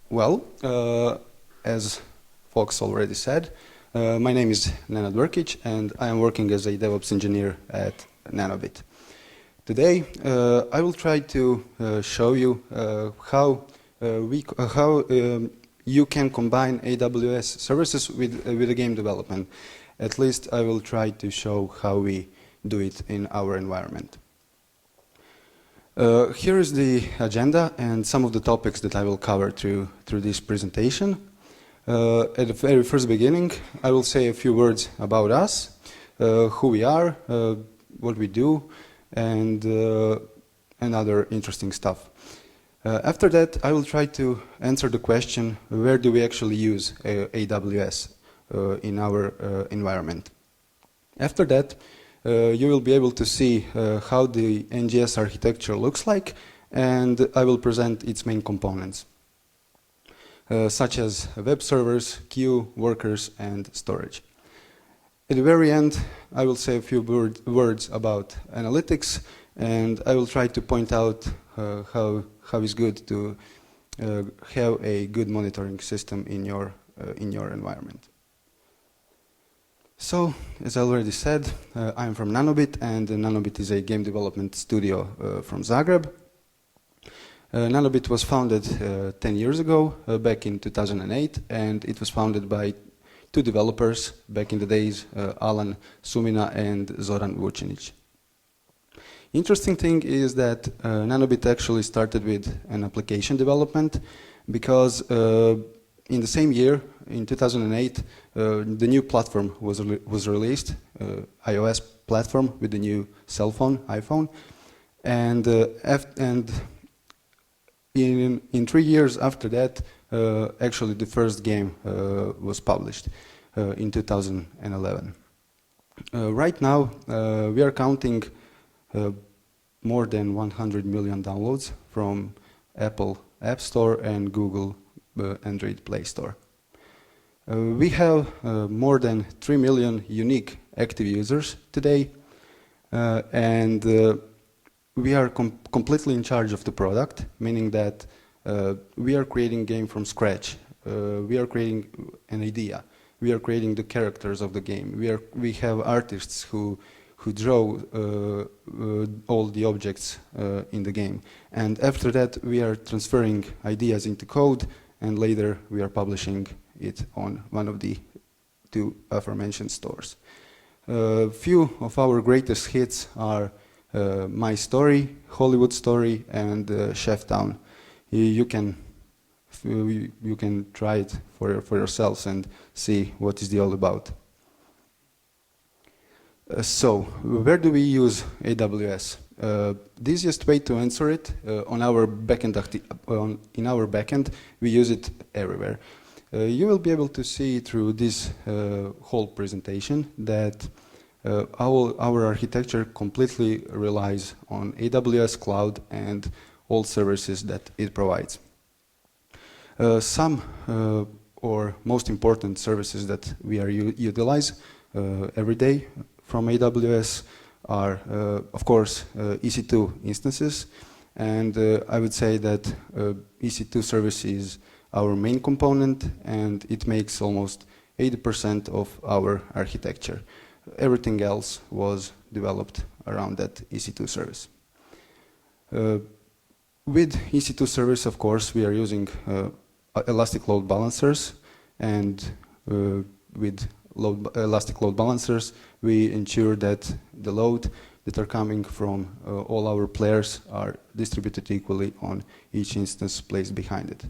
Well, as folks already said, my name is Nenad Vrkic, and I am working as a DevOps engineer at Nanobit. Today, I will try to show you how you can combine AWS services with the game development. At least I will try to show how we do it in our environment. Here is the agenda and some of the topics that I will cover through this presentation. At the very first beginning, I will say a few words about us, who we are, what we do, and other interesting stuff. After that, I will try to answer the question, where do we actually use AWS in our environment? After that, you will be able to see how the NGS architecture looks like, and I will present its main components, such as web servers, queue, workers, and storage. At the very end, I will say a few words about analytics, and I will try to point out how it's good to have a good monitoring system in your environment. So, as I already said, I'm from Nanobit, and Nanobit is a game development studio from Zagreb. Nanobit was founded 10 years ago, back in 2008, and it was founded by two developers back in the days, Alan Sumina and Zoran Vucinic. Interesting thing is that Nanobit actually started with an application development because in the same year, in 2008, the new platform was released, iOS platform with the new cell phone, iPhone, and in 3 years after that, actually the first game was published in 2011. Right now, we are counting more than 100 million downloads from Apple App Store and Google Android Play Store. We have more than 3 million unique active users today, and we are completely in charge of the product, meaning that we are creating game from scratch. We are creating an idea. We are creating the characters of the game. We have artists who draw all the objects in the game, and after that we are transferring ideas into code, and later we are publishing it on one of the two aforementioned stores. Few of our greatest hits are My Story, Hollywood Story, and Chef Town. You can try it for yourselves and see what is it all about. So, where do we use AWS? The easiest way to answer it in our backend, we use it everywhere. You will be able to see through this whole presentation that our architecture completely relies on AWS Cloud and all services that it provides. Some or most important services that we utilize every day from AWS are, of course, EC2 instances, and I would say that EC2 service is our main component, and it makes almost 80% of our architecture. Everything else was developed around that EC2 service. With EC2 service, of course, we are using elastic load balancers, and with elastic load balancers, we ensure that the load that are coming from all our players are distributed equally on each instance placed behind it.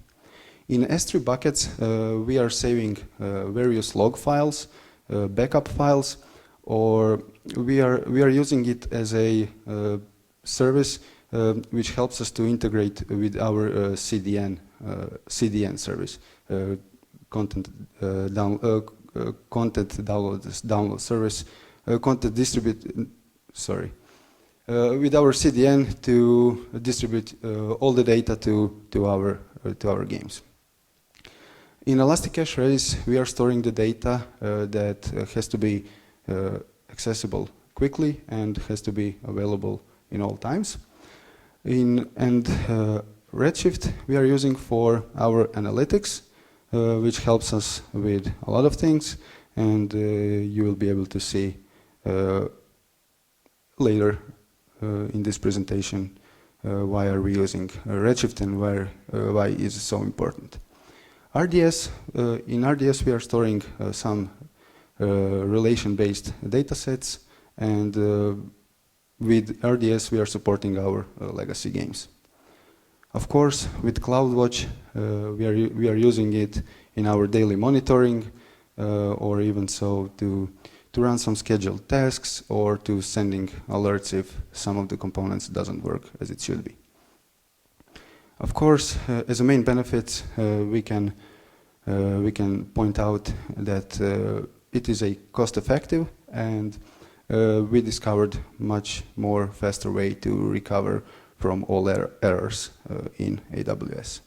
In S3 buckets, we are saving various log files, backup files, or we are using it as a service which helps us to integrate with our CDN service, content download service, with our CDN to distribute all the data to our games. In Elastic Cache Redis, we are storing the data that has to be accessible quickly and has to be available in all times. Redshift we are using for our analytics, which helps us with a lot of things, and you will be able to see later in this presentation why are we using Redshift and why is it so important. RDS, in RDS we are storing some relation-based data sets, and with RDS we are supporting our legacy games. Of course, with CloudWatch we are using it in our daily monitoring, or even so to run some scheduled tasks or to sending alerts if some of the components doesn't work as it should be. Of course, as a main benefit, we can point out that it is a cost-effective, and we discovered much more faster way to recover from all errors in AWS.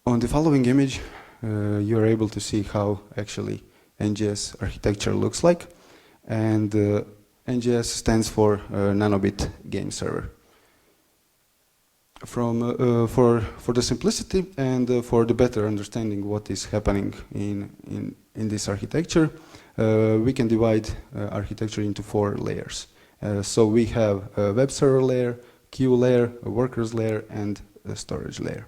On the following image, you are able to see how actually NGS architecture looks like, and NGS stands for Nanobit Game Server. For the simplicity and for the better understanding what is happening in this architecture, we can divide architecture into 4 layers. So we have a web server layer, queue layer, a workers layer, and a storage layer.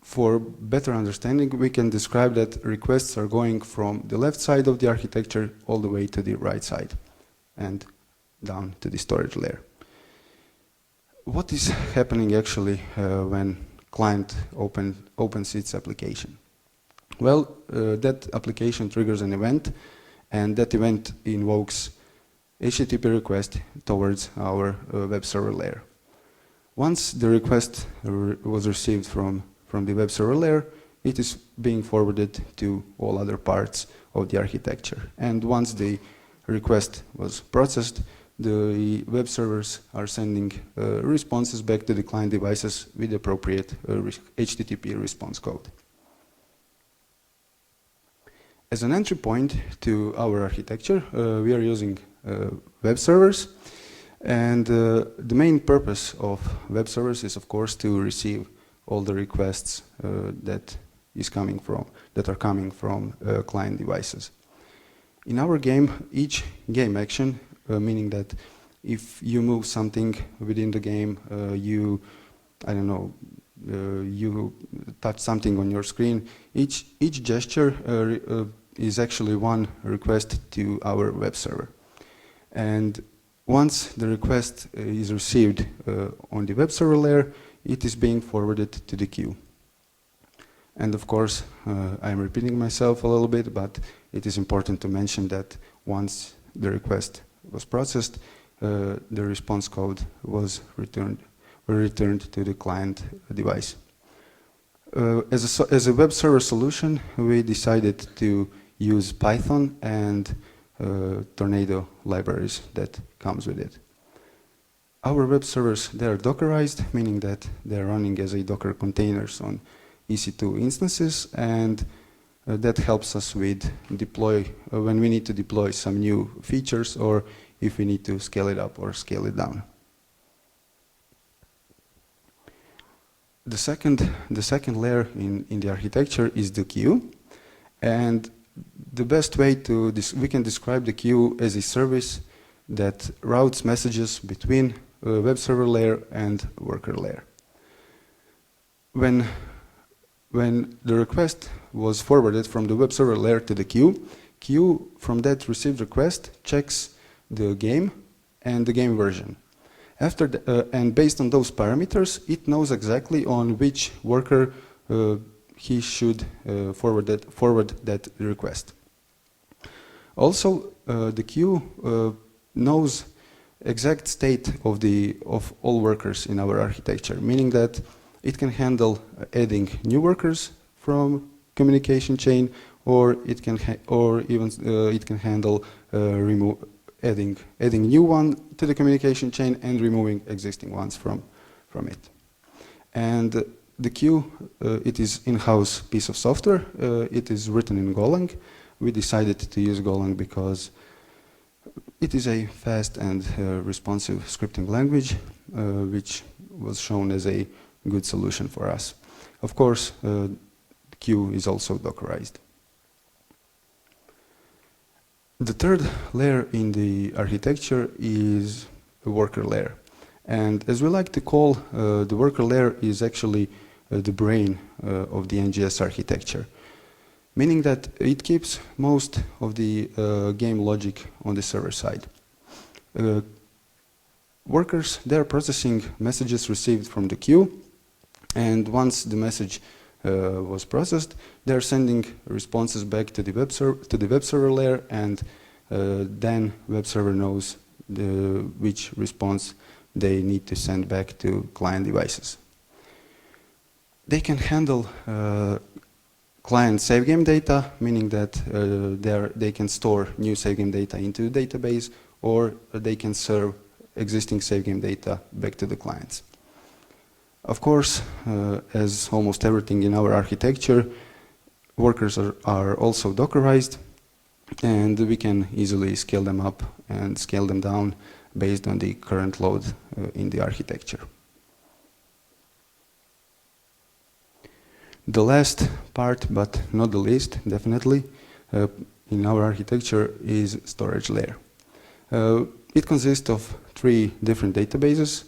For better understanding, we can describe that requests are going from the left side of the architecture all the way to the right side and down to the storage layer. What is happening actually when client opens its application? Well, that application triggers an event, and that event invokes HTTP request towards our web server layer. Once the request was received from the web server layer, it is being forwarded to all other parts of the architecture. And once the request was processed, the web servers are sending responses back to the client devices with appropriate HTTP response code. As an entry point to our architecture, we are using web servers, and the main purpose of web servers is, of course, to receive all the requests that are coming from client devices. In our game, each game action, meaning that if you move something within the game, you touch something on your screen, each gesture is actually one request to our web server. And once the request is received on the web server layer, it is being forwarded to the queue. And of course, I'm repeating myself a little bit, but it is important to mention that once the request was processed, the response code was returned to the client device. As a web server solution, we decided to use Python and Tornado libraries that comes with it. Our web servers, they are Dockerized, meaning that they are running as a Docker containers on EC2 instances, and that helps us with when we need to deploy some new features, or if we need to scale it up or scale it down. The second layer in the architecture is the queue, and the best way we can describe the queue as a service that routes messages between web server layer and worker layer. When the request was forwarded from the web server layer to the queue from that received request checks the game and the game version. And based on those parameters, it knows exactly on which worker he should forward that request. Also, the queue knows exact state of all workers in our architecture, meaning that it can handle adding new workers from communication chain, or it can handle adding new one to the communication chain and removing existing ones from it. And the queue, it is in-house piece of software. It is written in Golang. We decided to use Golang because It is a fast and responsive scripting language, which was shown as a good solution for us. Of course, Q is also Dockerized. The third layer in the architecture is the worker layer. And as we like to call, the worker layer is actually the brain of the NGS architecture, meaning that it keeps most of the game logic on the server side. Workers, they're processing messages received from the queue, and once the message was processed, they're sending responses back to the web server layer, and then web server knows which response they need to send back to client devices. They can handle client save game data, meaning that they can store new save game data into the database, or they can serve existing save game data back to the clients. Of course, as almost everything in our architecture, workers are also Dockerized, and we can easily scale them up and scale them down based on the current load in the architecture. The last part, but not the least, definitely, in our architecture is storage layer. It consists of 3 different databases,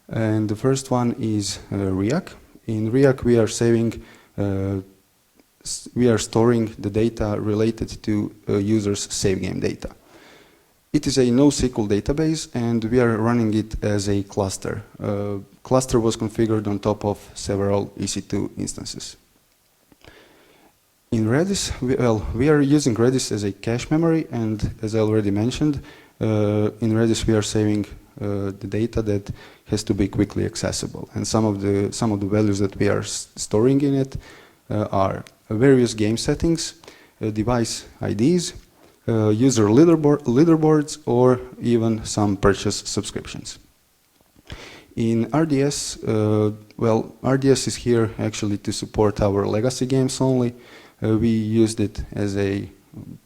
and the first one is RIAC. In RIAC, we are storing the data related to users' save game data. It is a NoSQL database, and we are running it as a cluster. Cluster was configured on top of several EC2 instances. In Redis, we are using Redis as a cache memory, and as I already mentioned, in Redis we are saving the data that has to be quickly accessible. And some of the values that we are storing in it are various game settings, device IDs, user leaderboards, or even some purchase subscriptions. In RDS, RDS is here actually to support our legacy games only. We used it as a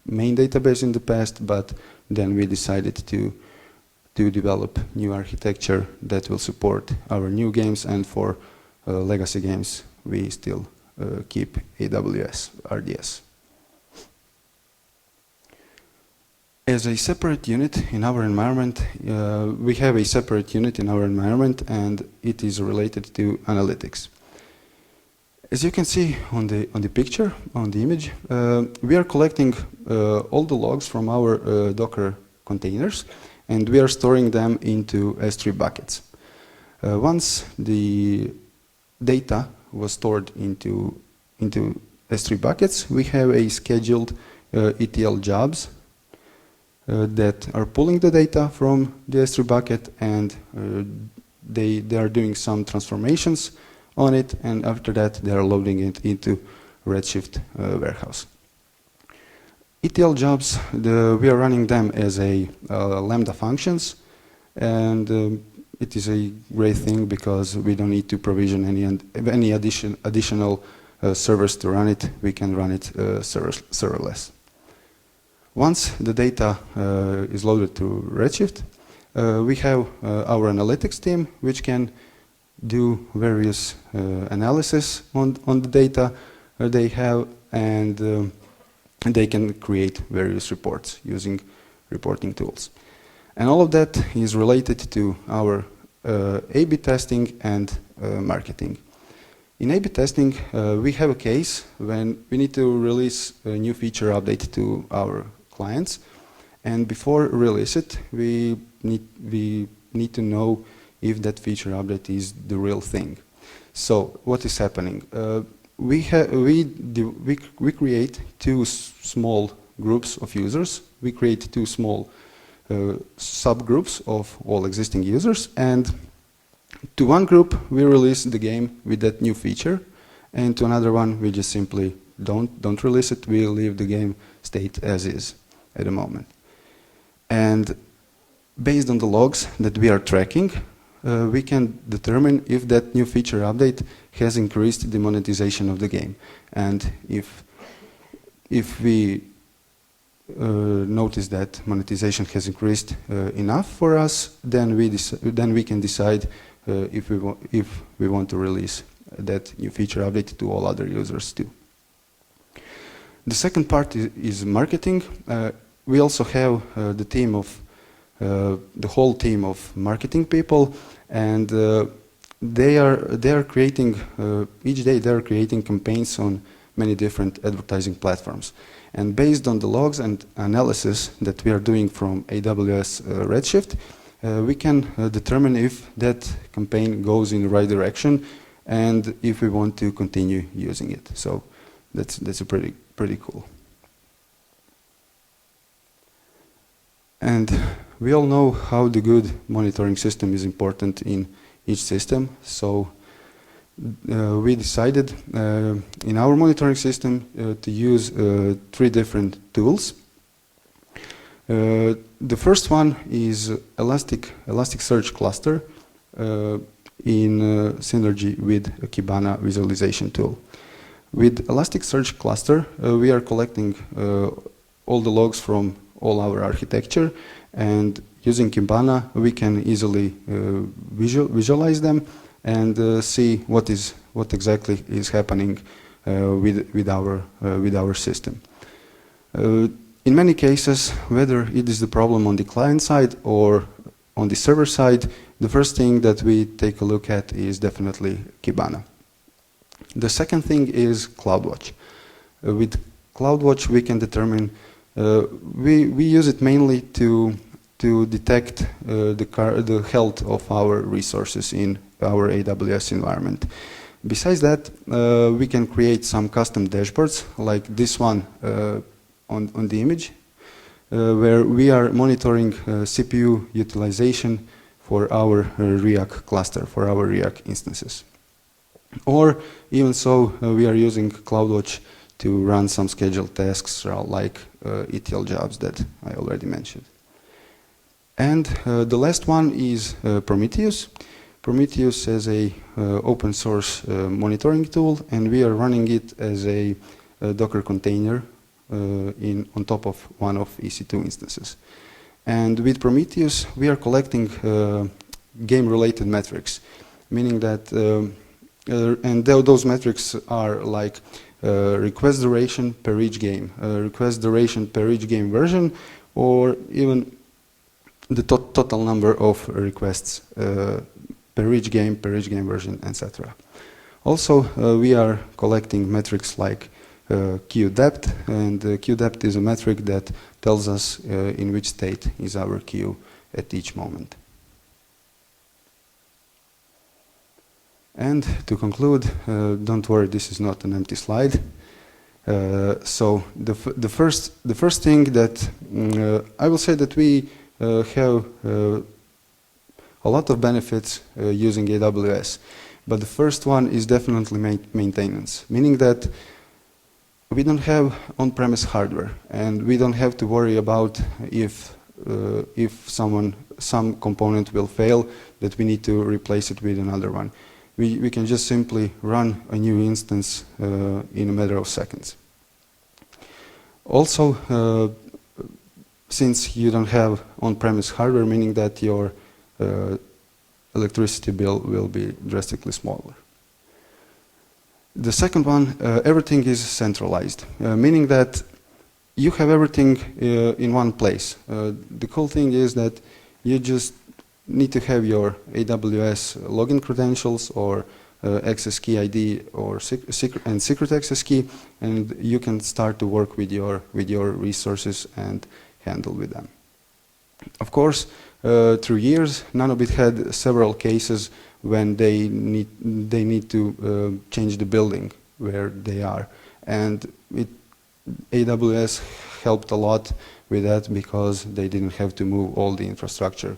main database in the past, but then we decided to develop new architecture that will support our new games, and for legacy games we still keep AWS RDS. As a separate unit in our environment, we have a separate unit in our environment, and it is related to analytics. As you can see on the picture, on the image, we are collecting all the logs from our Docker containers, and we are storing them into S3 buckets. Once the data was stored into S3 buckets, we have a scheduled ETL jobs that are pulling the data from the S3 bucket, and they are doing some transformations on it, and after that they are loading it into Redshift warehouse. ETL jobs, we are running them as a Lambda functions, and it is a great thing because we don't need to provision any additional servers to run it. We can run it serverless. Once the data is loaded to Redshift, we have our analytics team, which can do various analysis on the data they have, and they can create various reports using reporting tools. And all of that is related to our A/B testing and marketing. In A/B testing, we have a case when we need to release a new feature update to our clients, and before release it, we need to know if that feature update is the real thing. So what is happening? We create 2 small groups of users. We create 2 small subgroups of all existing users, and to one group we release the game with that new feature, and to another one we just simply don't release it. We leave the game state as is at the moment. And based on the logs that we are tracking, we can determine if that new feature update has increased the monetization of the game. And if notice that monetization has increased enough for us, then we can decide if we want to release that new feature update to all other users too. The second part is marketing. We also have the whole team of marketing people, and they are creating each day they are creating campaigns on many different advertising platforms. And based on the logs and analysis that we are doing from AWS Redshift, we can determine if that campaign goes in the right direction and if we want to continue using it. So that's a pretty cool. And we all know how the good monitoring system is important in each system. So we decided in our monitoring system to use 3 different tools. The first one is Elasticsearch cluster in synergy with a Kibana visualization tool. With Elasticsearch cluster, we are collecting all the logs from all our architecture, and using Kibana, we can easily visualize them and see what exactly is happening with our system. In many cases, whether it is the problem on the client side or on the server side, the first thing that we take a look at is definitely Kibana. The second thing is CloudWatch. With CloudWatch, we can determine, we use it mainly to detect the health of our resources in our AWS environment. Besides that, we can create some custom dashboards like this one on the image, where we are monitoring CPU utilization for our React cluster, for our React instances. Or even so, we are using CloudWatch to run some scheduled tasks like ETL jobs that I already mentioned. And the last one is Prometheus. Prometheus is a open source monitoring tool, and we are running it as a Docker container on top of one of EC2 instances. And with Prometheus, we are collecting game-related metrics, meaning that, those metrics are like request duration per each game, request duration per each game version, or even the total number of requests per each game version, etc. Also, we are collecting metrics like queue depth, and queue depth is a metric that tells us in which state is our queue at each moment. And to conclude, don't worry, this is not an empty slide. So the first thing that I will say that we have a lot of benefits using AWS, but the first one is definitely maintenance, meaning that we don't have on-premise hardware, and we don't have to worry about if some component will fail, that we need to replace it with another one. We can just simply run a new instance in a matter of seconds. Also, since you don't have on-premise hardware, meaning that your electricity bill will be drastically smaller. The second one, everything is centralized, meaning that you have everything in one place. The cool thing is that you just need to have your AWS login credentials or access key ID or secret access key, and you can start to work with your resources and handle with them. Of course, through years, Nanobit had several cases when they need to change the building where they are, and AWS helped a lot with that because they didn't have to move all the infrastructure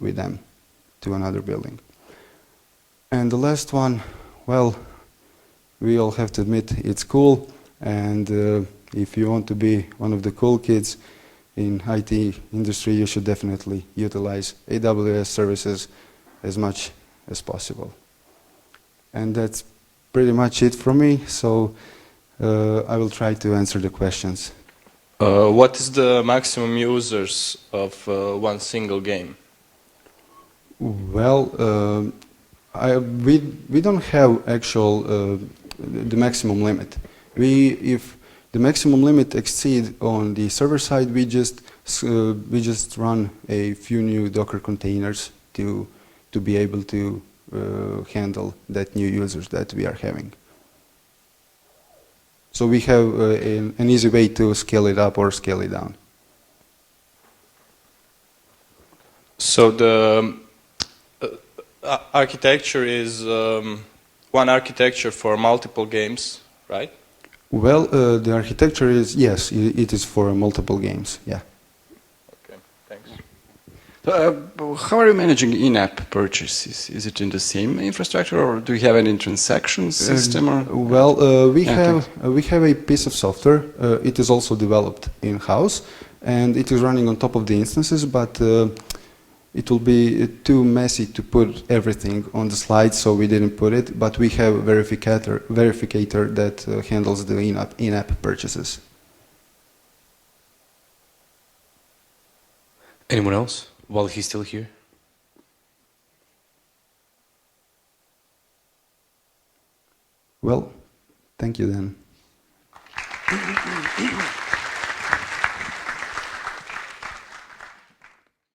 with them to another building. And the last one, well, we all have to admit it's cool, and if you want to be one of the cool kids in IT industry, you should definitely utilize AWS services as much as possible. And that's pretty much it from me, so I will try to answer the questions. What is the maximum users of one single game? Well, we don't have actual the maximum limit. If the maximum limit exceed on the server side, we just run a few new Docker containers to be able to handle that new users that we are having. So we have an easy way to scale it up or scale it down. So the architecture is one architecture for multiple games, right? Well, the architecture is, yes, it is for multiple games, yeah. Okay, thanks. How are you managing in-app purchases? Is it in the same infrastructure, or do you have any transaction system? We have a piece of software. It is also developed in-house, and it is running on top of the instances, but it will be too messy to put everything on the slide, so we didn't put it, but we have a verificator that handles the in-app purchases. Anyone else while he's still here? Well, thank you then.